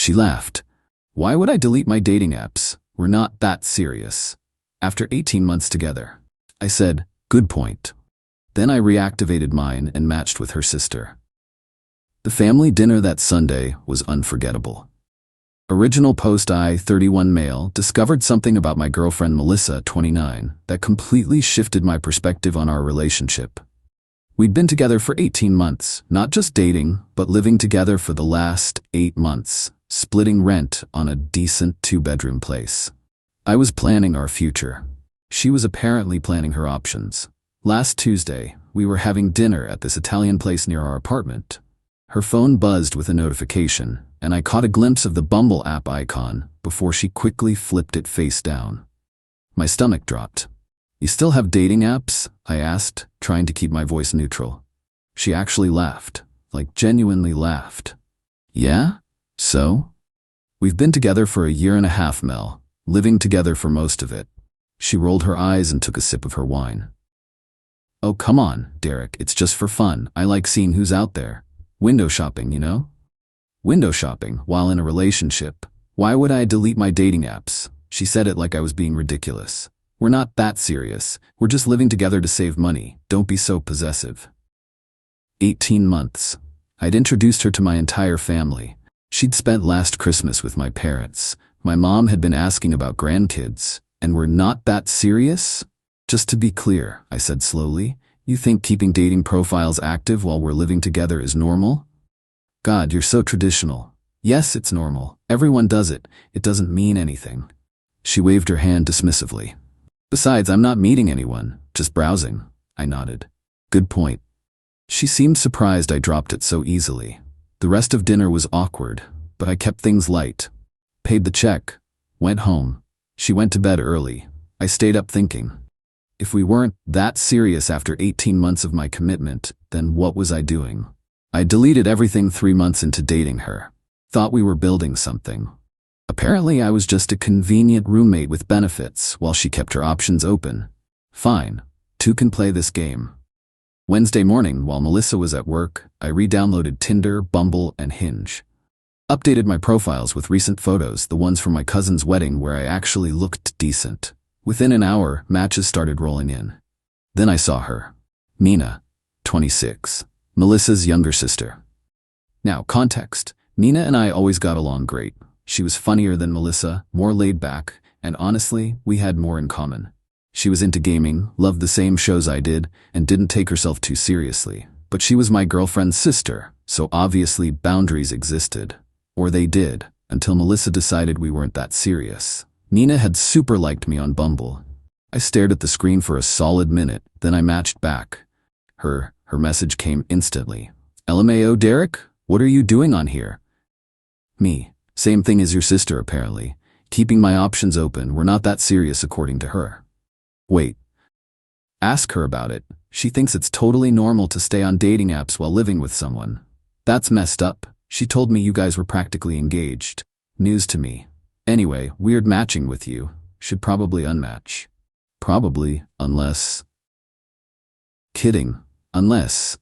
She laughed. Why would I delete my dating apps? We're not that serious. After 18 months together. I said, good point. Then I reactivated mine and matched with her sister. The family dinner that Sunday was unforgettable. Original post I, 31 male, discovered something about my girlfriend Melissa, 29, that completely shifted my perspective on our relationship. We'd been together for 18 months, not just dating, but living together for the last 8 months, splitting rent on a decent 2-bedroom place. I was planning our future. She was apparently planning her options. Last Tuesday, we were having dinner at this Italian place near our apartment. Her phone buzzed with a notification, and I caught a glimpse of the Bumble app icon before she quickly flipped it face down. My stomach dropped. You still have dating apps? I asked, trying to keep my voice neutral. She actually laughed, like genuinely laughed. Yeah? So? We've been together for a year and a half, Mel, living together for most of it. She rolled her eyes and took a sip of her wine. Oh, come on, Derek, it's just for fun. I like seeing who's out there. Window shopping, you know? Window shopping while in a relationship. Why would I delete my dating apps? She said it like I was being ridiculous. We're not that serious. We're just living together to save money. Don't be so possessive. 18 months. I'd introduced her to my entire family. She'd spent last Christmas with my parents. My mom had been asking about grandkids. And we're not that serious? Just to be clear, I said slowly, you think keeping dating profiles active while we're living together is normal? God, you're so traditional. Yes, it's normal. Everyone does it. It doesn't mean anything. She waved her hand dismissively. Besides, I'm not meeting anyone, just browsing. I nodded. Good point. She seemed surprised I dropped it so easily. The rest of dinner was awkward, but I kept things light. Paid the check. Went home. She went to bed early. I stayed up thinking. If we weren't that serious after 18 months of my commitment, then what was I doing? I deleted everything 3 months into dating her. Thought we were building something. Apparently I was just a convenient roommate with benefits while she kept her options open. Fine, two can play this game. Wednesday morning, while Melissa was at work, I re-downloaded Tinder, Bumble, and Hinge. Updated my profiles with recent photos, the ones from my cousin's wedding where I actually looked decent. Within an hour, matches started rolling in. Then I saw her. Nina, 26, Melissa's younger sister. Now, context. Nina and I always got along great. She was funnier than Melissa, more laid back, and honestly, we had more in common. She was into gaming, loved the same shows I did, and didn't take herself too seriously. But she was my girlfriend's sister, so obviously boundaries existed. Or they did, until Melissa decided we weren't that serious. Nina had super liked me on Bumble. I stared at the screen for a solid minute, then I matched back. Her message came instantly. LMAO, Derek? What are you doing on here? Me. Same thing as your sister, apparently. Keeping my options open, we're not that serious according to her. Wait. Ask her about it. She thinks it's totally normal to stay on dating apps while living with someone. That's messed up. She told me you guys were practically engaged. News to me. Anyway, weird matching with you. Should probably unmatch. Probably, unless... Kidding. Unless...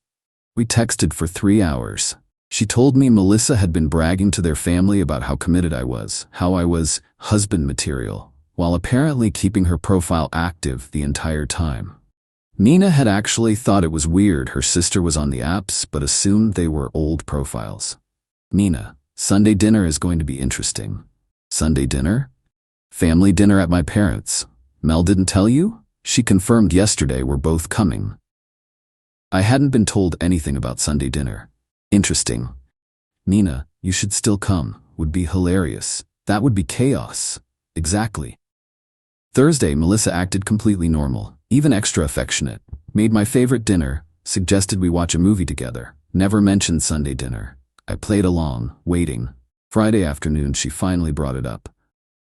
We texted for 3 hours. She told me Melissa had been bragging to their family about how committed I was, how I was husband material, while apparently keeping her profile active the entire time. Nina had actually thought it was weird her sister was on the apps, but assumed they were old profiles. Nina, Sunday dinner is going to be interesting. Sunday dinner? Family dinner at my parents'. Mel didn't tell you? She confirmed yesterday we're both coming. I hadn't been told anything about Sunday dinner. Interesting. Nina, you should still come. Would be hilarious. That would be chaos. Exactly. Thursday, Melissa acted completely normal, even extra affectionate. Made my favorite dinner, suggested we watch a movie together. Never mentioned Sunday dinner. I played along, waiting. Friday afternoon, she finally brought it up.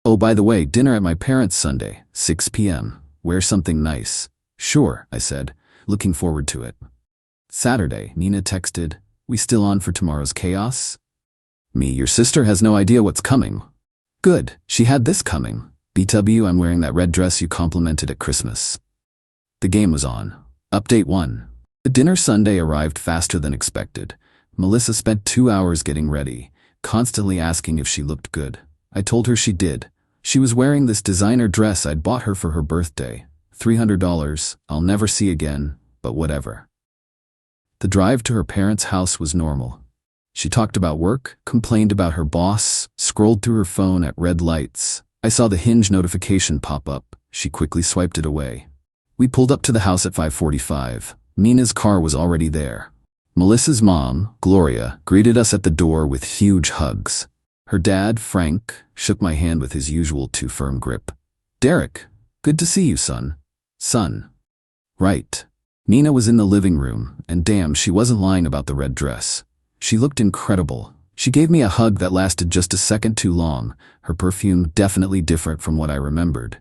Oh, by the way, dinner at my parents' Sunday, 6 p.m. Wear something nice. Sure, I said, looking forward to it. Saturday, Nina texted, we still on for tomorrow's chaos? Me, your sister has no idea what's coming. Good, she had this coming. BW, I'm wearing that red dress you complimented at Christmas. The game was on. Update 1. The dinner Sunday arrived faster than expected. Melissa spent 2 hours getting ready. constantly asking if she looked good. I told her she did. She was wearing this designer dress I'd bought her for her birthday. $300, I'll never see again, but whatever. The drive to her parents' house was normal. She talked about work, complained about her boss, scrolled through her phone at red lights. I saw the Hinge notification pop up. She quickly swiped it away. We pulled up to the house at 5:45. Nina's car was already there. Melissa's mom, Gloria, greeted us at the door with huge hugs. Her dad, Frank, shook my hand with his usual too-firm grip. "Derek, good to see you, son." Son. Right. Nina was in the living room, and damn, she wasn't lying about the red dress. She looked incredible. She gave me a hug that lasted just a second too long, her perfume definitely different from what I remembered.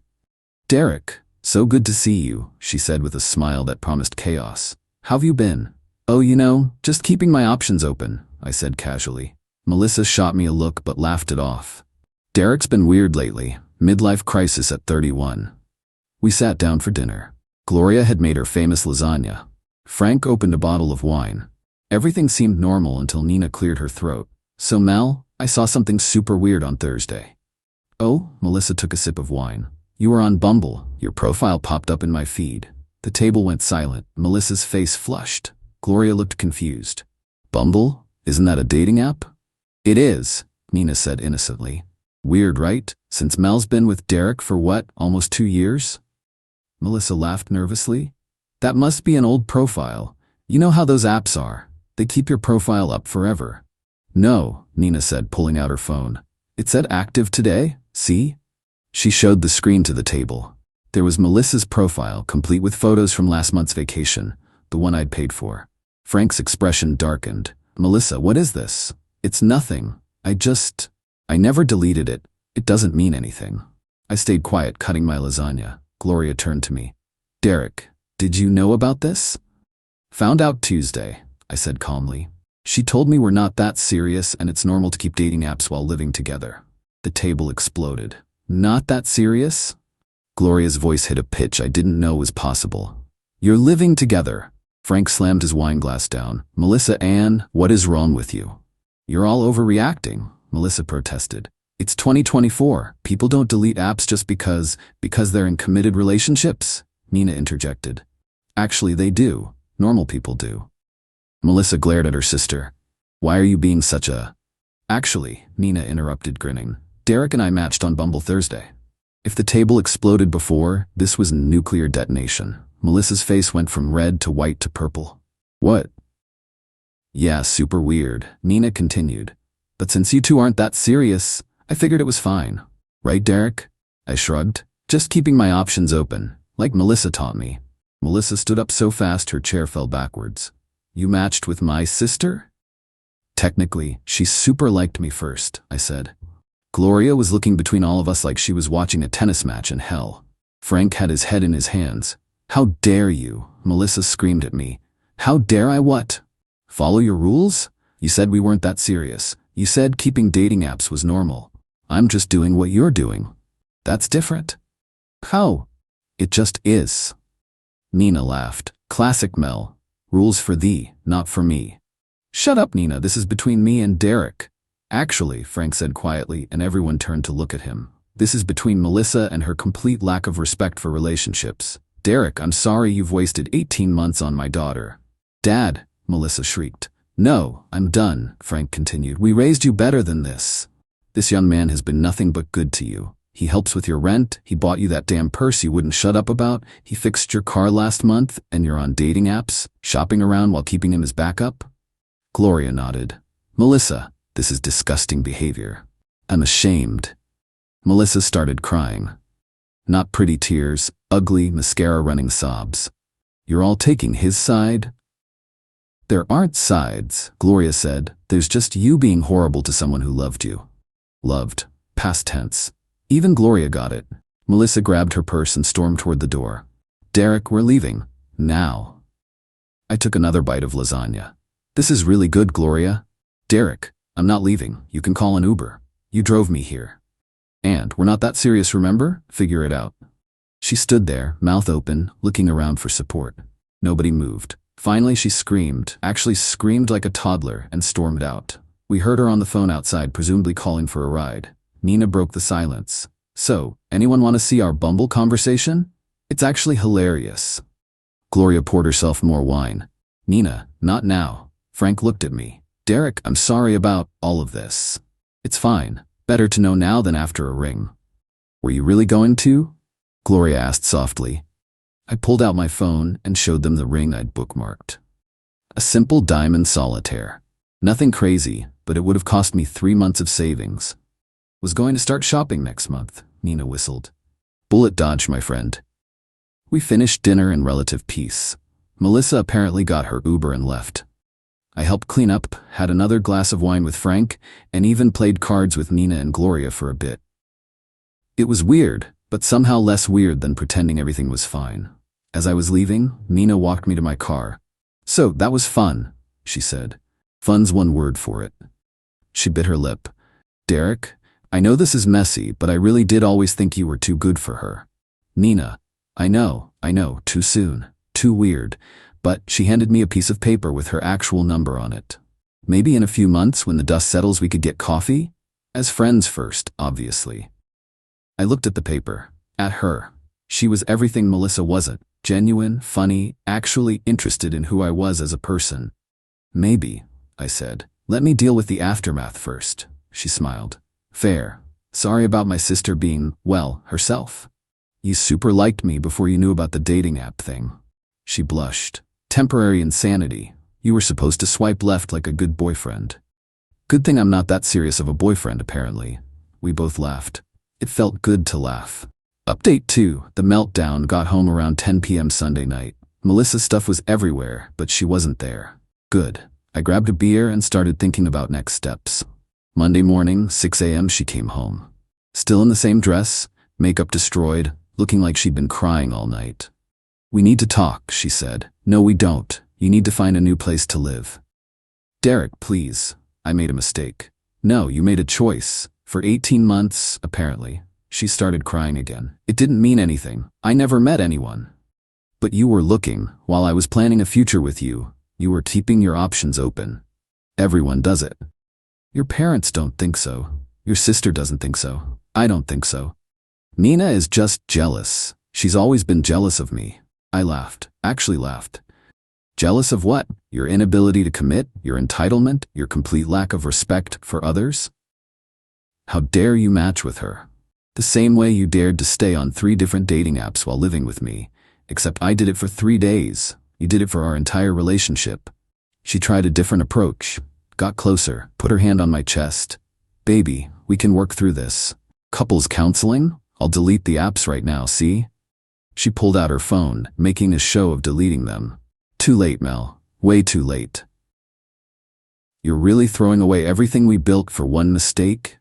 "Derek, so good to see you," she said with a smile that promised chaos. "How've you been?" "Oh, just keeping my options open," I said casually. Melissa shot me a look but laughed it off. "Derek's been weird lately, midlife crisis at 31. We sat down for dinner. Gloria had made her famous lasagna. Frank opened a bottle of wine. Everything seemed normal until Nina cleared her throat. "So Mel, I saw something super weird on Thursday." "Oh?" Melissa took a sip of wine. "You were on Bumble. Your profile popped up in my feed." The table went silent. Melissa's face flushed. Gloria looked confused. "Bumble? Isn't that a dating app?" "It is," Nina said innocently. "Weird, right? Since Mel's been with Derek for what, almost 2 years?" Melissa laughed nervously. "That must be an old profile. You know how those apps are. They keep your profile up forever." "No," Nina said, pulling out her phone. "It said active today, see?" She showed the screen to the table. There was Melissa's profile, complete with photos from last month's vacation, the one I'd paid for. Frank's expression darkened. "Melissa, what is this?" "It's nothing. I never deleted it. It doesn't mean anything." I stayed quiet, cutting my lasagna. Gloria turned to me. "Derek, did you know about this?" "Found out Tuesday," I said calmly. "She told me we're not that serious and it's normal to keep dating apps while living together." The table exploded. "Not that serious?" Gloria's voice hit a pitch I didn't know was possible. "You're living together." Frank slammed his wine glass down. "Melissa Ann, what is wrong with you?" "You're all overreacting," Melissa protested. "It's 2024. People don't delete apps just because they're in committed relationships," Nina interjected. "Actually, they do. Normal people do." Melissa glared at her sister. "Why are you being such a—" "Actually," Nina interrupted, grinning. "Derek and I matched on Bumble Thursday." If the table exploded before, this was nuclear detonation. Melissa's face went from red to white to purple. "What?" "Yeah, super weird," Nina continued. "But since you two aren't that serious, I figured it was fine. Right, Derek?" I shrugged. "Just keeping my options open, like Melissa taught me." Melissa stood up so fast her chair fell backwards. "You matched with my sister?" "Technically, she super liked me first," I said. Gloria was looking between all of us like she was watching a tennis match in hell. Frank had his head in his hands. "How dare you?" Melissa screamed at me. "How dare I what?" "Follow your rules? You said we weren't that serious. You said keeping dating apps was normal. I'm just doing what you're doing. That's different." "How?" "It just is." Nina laughed. "Classic Mel. Rules for thee, not for me." "Shut up, Nina. This is between me and Derek." "Actually," Frank said quietly, and everyone turned to look at him. "This is between Melissa and her complete lack of respect for relationships. Derek, I'm sorry you've wasted 18 months on my daughter." "Dad," Melissa shrieked. "No, I'm done," Frank continued. "We raised you better than this. This young man has been nothing but good to you. He helps with your rent, he bought you that damn purse you wouldn't shut up about, he fixed your car last month, and you're on dating apps, shopping around while keeping him as backup?" Gloria nodded. "Melissa, this is disgusting behavior. I'm ashamed." Melissa started crying. Not pretty tears, ugly, mascara-running sobs. "You're all taking his side?" "There aren't sides," Gloria said. "There's just you being horrible to someone who loved you." Loved. Past tense. Even Gloria got it. Melissa grabbed her purse and stormed toward the door. "Derek, we're leaving. Now." I took another bite of lasagna. "This is really good, Gloria." "Derek, I'm not leaving. You can call an Uber. You drove me here. And we're not that serious, remember? Figure it out." She stood there, mouth open, looking around for support. Nobody moved. Finally she screamed, actually screamed like a toddler, and stormed out. We heard her on the phone outside, presumably calling for a ride. Nina broke the silence. So, anyone want to see our Bumble conversation? It's actually hilarious. Gloria poured herself more wine. Nina, not now. Frank looked at me. Derek, I'm sorry about all of this. It's fine. Better to know now than after a ring. Were you really going to? Gloria asked softly. I pulled out my phone and showed them the ring I'd bookmarked. A simple diamond solitaire. Nothing crazy, but it would have cost me 3 months of savings. Was going to start shopping next month, Nina whistled. Bullet dodge, my friend. We finished dinner in relative peace. Melissa apparently got her Uber and left. I helped clean up, had another glass of wine with Frank, and even played cards with Nina and Gloria for a bit. It was weird, but somehow less weird than pretending everything was fine. As I was leaving, Nina walked me to my car. So, that was fun, she said. Fun's one word for it. She bit her lip. Derek, I know this is messy, but I really did always think you were too good for her. Nina, I know, too soon, too weird, but she handed me a piece of paper with her actual number on it. Maybe in a few months when the dust settles we could get coffee? As friends first, obviously. I looked at the paper, at her. She was everything Melissa wasn't. Genuine, funny, actually interested in who I was as a person. Maybe, I said. Let me deal with the aftermath first, she smiled. Fair. Sorry about my sister being, well, herself. You super liked me before you knew about the dating app thing. She blushed. Temporary insanity. You were supposed to swipe left like a good boyfriend. Good thing I'm not that serious of a boyfriend, apparently. We both laughed. It felt good to laugh. Update 2. The meltdown got home around 10 p.m. Sunday night. Melissa's stuff was everywhere, but she wasn't there. Good. I grabbed a beer and started thinking about next steps. Monday morning, 6 a.m. she came home. Still in the same dress, makeup destroyed, looking like she'd been crying all night. We need to talk, she said. No, we don't. You need to find a new place to live. Derek, please. I made a mistake. No, you made a choice. For 18 months, apparently. She started crying again. It didn't mean anything. I never met anyone. But you were looking. While I was planning a future with you, you were keeping your options open. Everyone does it. Your parents don't think so. Your sister doesn't think so. I don't think so. Nina is just jealous. She's always been jealous of me. I laughed. Actually laughed. Jealous of what? Your inability to commit? Your entitlement? Your complete lack of respect for others? How dare you match with her? The same way you dared to stay on 3 different dating apps while living with me, except I did it for 3 days. You did it for our entire relationship. She tried a different approach, got closer, put her hand on my chest. Baby, we can work through this. Couples counseling? I'll delete the apps right now, see? She pulled out her phone, making a show of deleting them. Too late, Mel. Way too late. You're really throwing away everything we built for one mistake?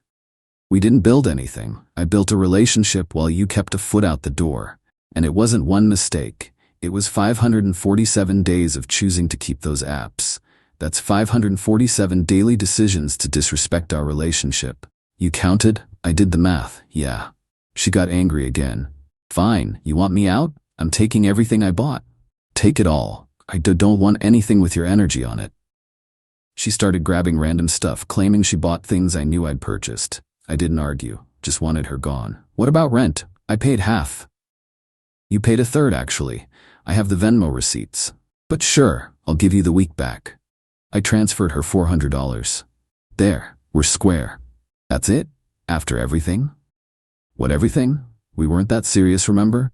We didn't build anything. I built a relationship while you kept a foot out the door. And it wasn't one mistake. It was 547 days of choosing to keep those apps. That's 547 daily decisions to disrespect our relationship. You counted? I did the math, yeah. She got angry again. Fine, you want me out? I'm taking everything I bought. Take it all. I don't want anything with your energy on it. She started grabbing random stuff, claiming she bought things I knew I'd purchased. I didn't argue, just wanted her gone. What about rent? I paid half. You paid a third, actually. I have the Venmo receipts. But sure, I'll give you the week back. I transferred her $400. There, we're square. That's it? After everything? What everything? We weren't that serious, remember?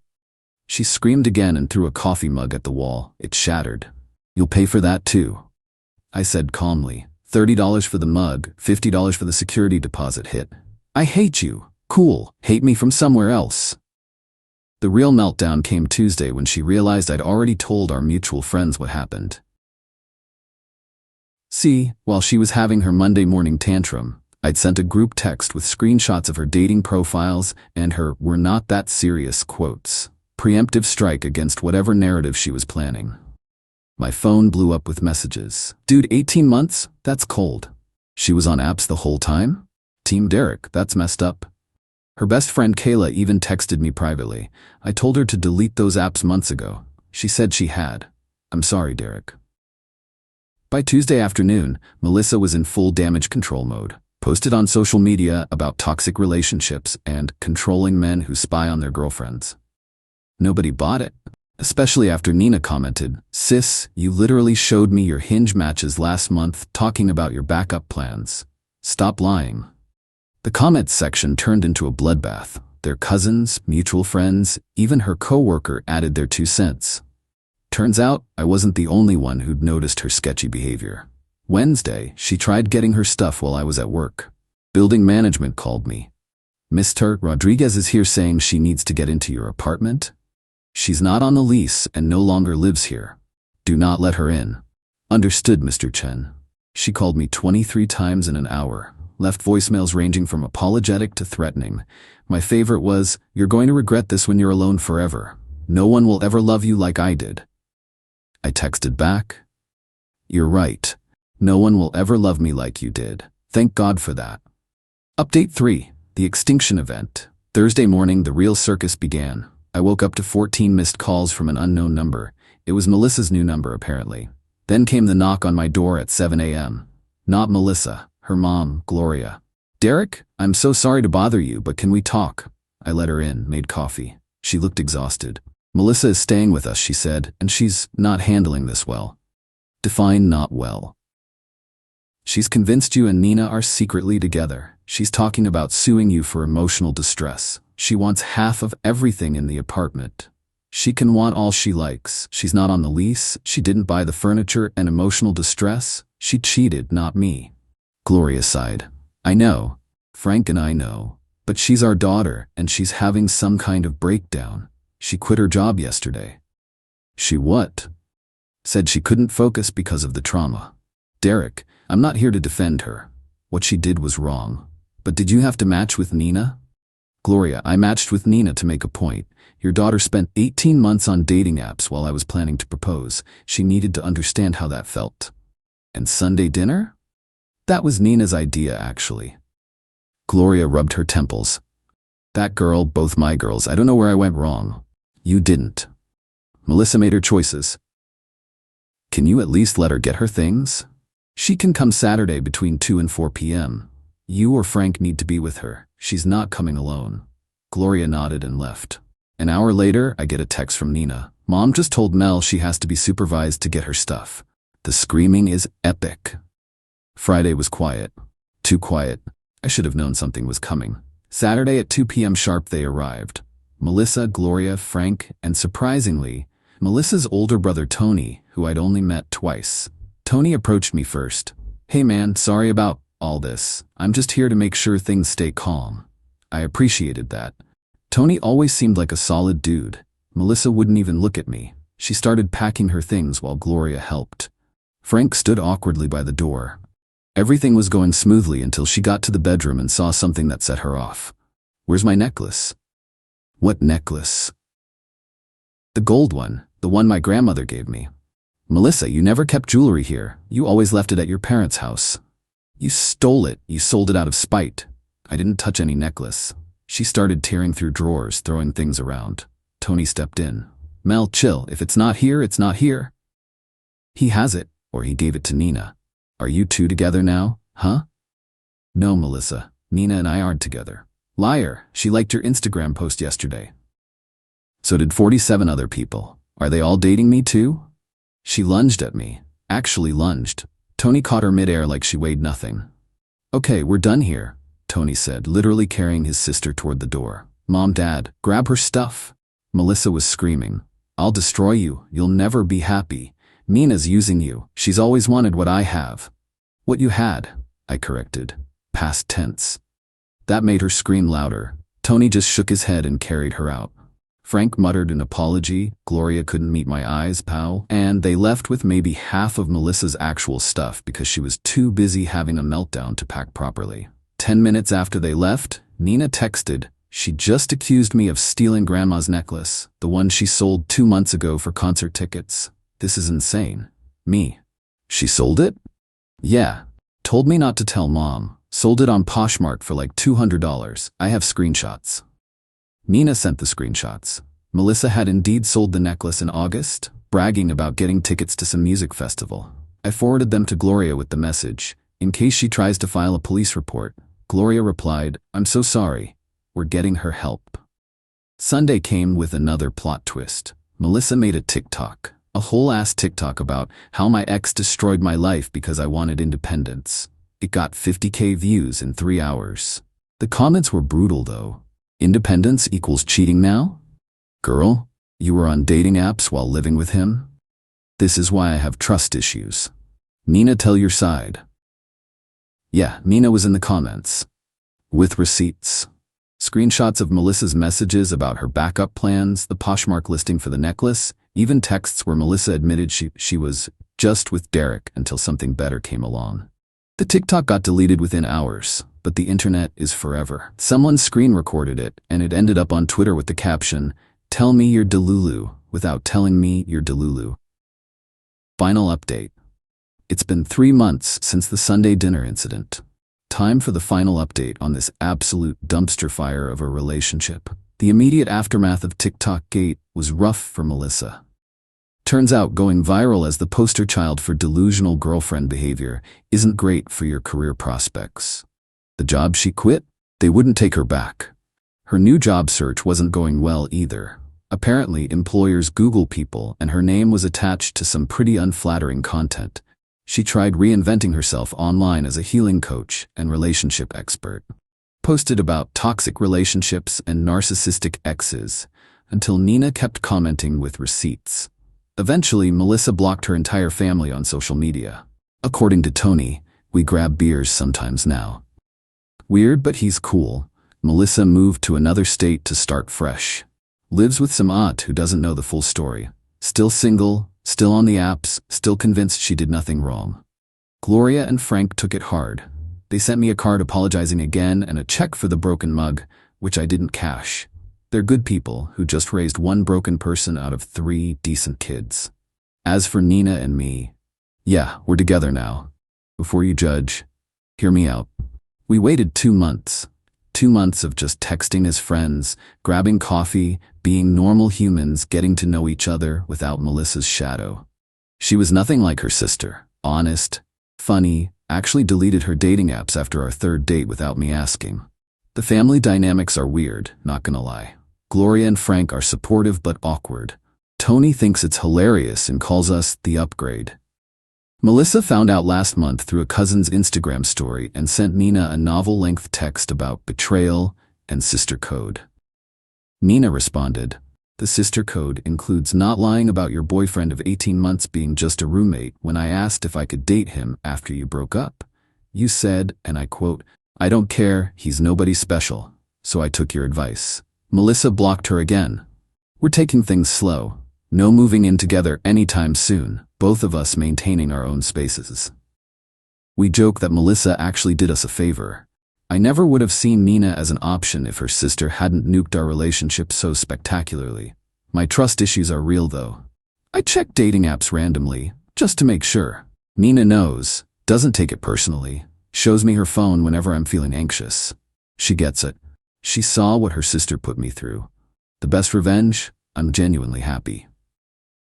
She screamed again and threw a coffee mug at the wall. It shattered. You'll pay for that too. I said calmly. $30 for the mug, $50 for the security deposit hit. I hate you. Cool. Hate me from somewhere else. The real meltdown came Tuesday when she realized I'd already told our mutual friends what happened. See, while she was having her Monday morning tantrum, I'd sent a group text with screenshots of her dating profiles and her "we're not that serious" quotes. Preemptive strike against whatever narrative she was planning. My phone blew up with messages. Dude, 18 months? That's cold. She was on apps the whole time? Team Derek, that's messed up. Her best friend Qley even texted me privately. I told her to delete those apps months ago. She said she had. I'm sorry, Derek. By Tuesday afternoon, Melissa was in full damage control mode. Posted on social media about toxic relationships and controlling men who spy on their girlfriends. Nobody bought it, especially after Nina commented, "Sis, you literally showed me your Hinge matches last month talking about your backup plans. Stop lying." The comments section turned into a bloodbath. Their cousins, mutual friends, even her coworker added their 2 cents. Turns out, I wasn't the only one who'd noticed her sketchy behavior. Wednesday, she tried getting her stuff while I was at work. Building management called me. "Mr. Rodriguez is here saying she needs to get into your apartment. She's not on the lease and no longer lives here. Do not let her in." "Understood, Mr. Chen." She called me 23 times in an hour, left voicemails ranging from apologetic to threatening. My favorite was, "You're going to regret this when you're alone forever. No one will ever love you like I did." I texted back, "You're right. No one will ever love me like you did. Thank God for that." Update 3. The Extinction Event. Thursday morning, the real circus began. I woke up to 14 missed calls from an unknown number. It was Melissa's new number, apparently. Then came the knock on my door at 7 a.m. Not Melissa, her mom, Gloria. "Derek, I'm so sorry to bother you, but can we talk?" I let her in, made coffee. She looked exhausted. "Melissa is staying with us," she said, "and she's not handling this well." Define not well. "She's convinced you and Nina are secretly together. She's talking about suing you for emotional distress. She wants half of everything in the apartment. She can want all she likes. She's not on the lease. She didn't buy the furniture and emotional distress. She cheated, not me." Gloria sighed. "I know. Frank and I know. But she's our daughter, and she's having some kind of breakdown. She quit her job yesterday." "She what?" "Said she couldn't focus because of the trauma." "Derek, I'm not here to defend her. What she did was wrong. But did you have to match with Nina?" "Gloria, I matched with Nina to make a point. Your daughter spent 18 months on dating apps while I was planning to propose. She needed to understand how that felt." "And Sunday dinner?" "That was Nina's idea, actually." Gloria rubbed her temples. "That girl, both my girls, I don't know where I went wrong." "You didn't. Melissa made her choices. Can you at least let her get her things? She can come Saturday between 2 and 4 p.m. You or Frank need to be with her. She's not coming alone." Gloria nodded and left. An hour later, I get a text from Nina. "Mom just told Mel she has to be supervised to get her stuff. The screaming is epic." Friday was quiet. Too quiet. I should have known something was coming. Saturday at 2 p.m. sharp they arrived. Melissa, Gloria, Frank, and surprisingly, Melissa's older brother Tony, who I'd only met twice. Tony approached me first. "Hey man, sorry about all this. I'm just here to make sure things stay calm." I appreciated that. Tony always seemed like a solid dude. Melissa wouldn't even look at me. She started packing her things while Gloria helped. Frank stood awkwardly by the door. Everything was going smoothly until she got to the bedroom and saw something that set her off. "Where's my necklace?" "What necklace?" "The gold one, the one my grandmother gave me." "Melissa, you never kept jewelry here. You always left it at your parents' house." "You stole it. You sold it out of spite." "I didn't touch any necklace." She started tearing through drawers, throwing things around. Tony stepped in. "Mel, chill. If it's not here, it's not here." "He has it, or he gave it to Nina." "Are you two together now, huh?" "No, Melissa. Nina and I aren't together." "Liar. She liked your Instagram post yesterday." "So did 47 other people. Are they all dating me too?" She lunged at me. Actually lunged. Tony caught her midair like she weighed nothing. "Okay, we're done here," Tony said, literally carrying his sister toward the door. "Mom, Dad, grab her stuff." Melissa was screaming. "I'll destroy you. You'll never be happy. Nina's using you. She's always wanted what I have." "What you had," I corrected. Past tense. That made her scream louder. Tony just shook his head and carried her out. Frank muttered an apology, Gloria couldn't meet my eyes, pal, and they left with maybe half of Melissa's actual stuff because she was too busy having a meltdown to pack properly. 10 minutes after they left, Nina texted, "She just accused me of stealing Grandma's necklace, the one she sold 2 months ago for concert tickets. This is insane." Me. "She sold it?" "Yeah. Told me not to tell Mom. Sold it on Poshmark for like $200. I have screenshots." Nina sent the screenshots. Melissa had indeed sold the necklace in August, bragging about getting tickets to some music festival. I forwarded them to Gloria with the message, in case she tries to file a police report. Gloria replied, "I'm so sorry. We're getting her help." Sunday came with another plot twist. Melissa made a TikTok, a whole-ass TikTok about how my ex destroyed my life because I wanted independence. It got 50K views in 3 hours. The comments were brutal though. Independence equals cheating now? Girl, you were on dating apps while living with him? This is why I have trust issues. Nina, tell your side. Yeah, Nina was in the comments. With receipts. Screenshots of Melissa's messages about her backup plans, the Poshmark listing for the necklace, even texts where Melissa admitted she was just with Derek until something better came along. The TikTok got deleted within hours, but the internet is forever. Someone screen recorded it, and it ended up on Twitter with the caption, "Tell me you're Delulu without telling me you're Delulu." Final update. It's been 3 months since the Sunday dinner incident. Time for the final update on this absolute dumpster fire of a relationship. The immediate aftermath of TikTok Gate was rough for Melissa. Turns out going viral as the poster child for delusional girlfriend behavior isn't great for your career prospects. The job she quit? They wouldn't take her back. Her new job search wasn't going well either. Apparently, employers Google people, and her name was attached to some pretty unflattering content. She tried reinventing herself online as a healing coach and relationship expert. Posted about toxic relationships and narcissistic exes, until Nina kept commenting with receipts. Eventually, Melissa blocked her entire family on social media. According to Tony, we grab beers sometimes now. Weird, but he's cool. Melissa moved to another state to start fresh. Lives with some aunt who doesn't know the full story. Still single, still on the apps, still convinced she did nothing wrong. Gloria and Frank took it hard. They sent me a card apologizing again and a check for the broken mug, which I didn't cash. They're good people who just raised one broken person out of 3 decent kids. As for Nina and me, yeah, we're together now. Before you judge, hear me out. We waited 2 months. 2 months of just texting as friends, grabbing coffee, being normal humans, getting to know each other without Melissa's shadow. She was nothing like her sister. Honest, funny, actually deleted her dating apps after our 3rd date without me asking. The family dynamics are weird, not gonna lie. Gloria and Frank are supportive but awkward. Tony thinks it's hilarious and calls us the upgrade. Melissa found out last month through a cousin's Instagram story and sent Nina a novel-length text about betrayal and sister code. Nina responded, "The sister code includes not lying about your boyfriend of 18 months being just a roommate when I asked if I could date him after you broke up. You said, and I quote, 'I don't care, he's nobody special, so I took your advice.'" Melissa blocked her again. "We're taking things slow. No moving in together anytime soon, both of us maintaining our own spaces." We joke that Melissa actually did us a favor. I never would have seen Nina as an option if her sister hadn't nuked our relationship so spectacularly. My trust issues are real though. I check dating apps randomly, just to make sure. Nina knows, doesn't take it personally, shows me her phone whenever I'm feeling anxious. She gets it. She saw what her sister put me through. The best revenge? I'm genuinely happy.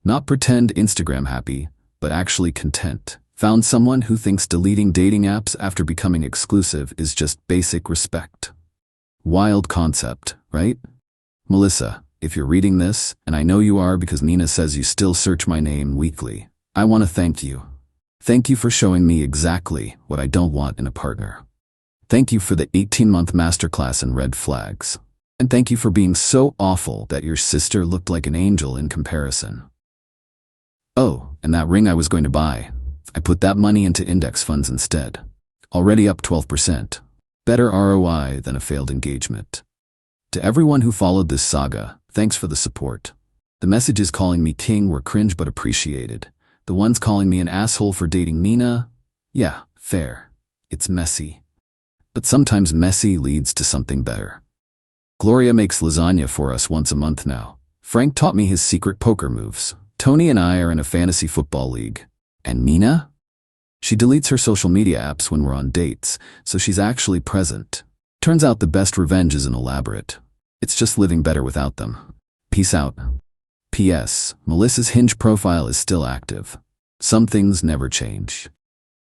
Not pretend Instagram happy, but actually content. Found someone who thinks deleting dating apps after becoming exclusive is just basic respect. Wild concept, right? Melissa, if you're reading this, and I know you are because Nina says you still search my name weekly, I want to thank you. Thank you for showing me exactly what I don't want in a partner. Thank you for the 18-month masterclass in red flags. And thank you for being so awful that your sister looked like an angel in comparison. Oh, and that ring I was going to buy. I put that money into index funds instead. Already up 12%. Better ROI than a failed engagement. To everyone who followed this saga, thanks for the support. The messages calling me king were cringe but appreciated. The ones calling me an asshole for dating Nina? Yeah, fair. It's messy. But sometimes messy leads to something better. Gloria makes lasagna for us once a month now. Frank taught me his secret poker moves. Tony and I are in a fantasy football league. And Nina? She deletes her social media apps when we're on dates, so she's actually present. Turns out the best revenge isn't elaborate. It's just living better without them. Peace out. P.S. Melissa's Hinge profile is still active. Some things never change.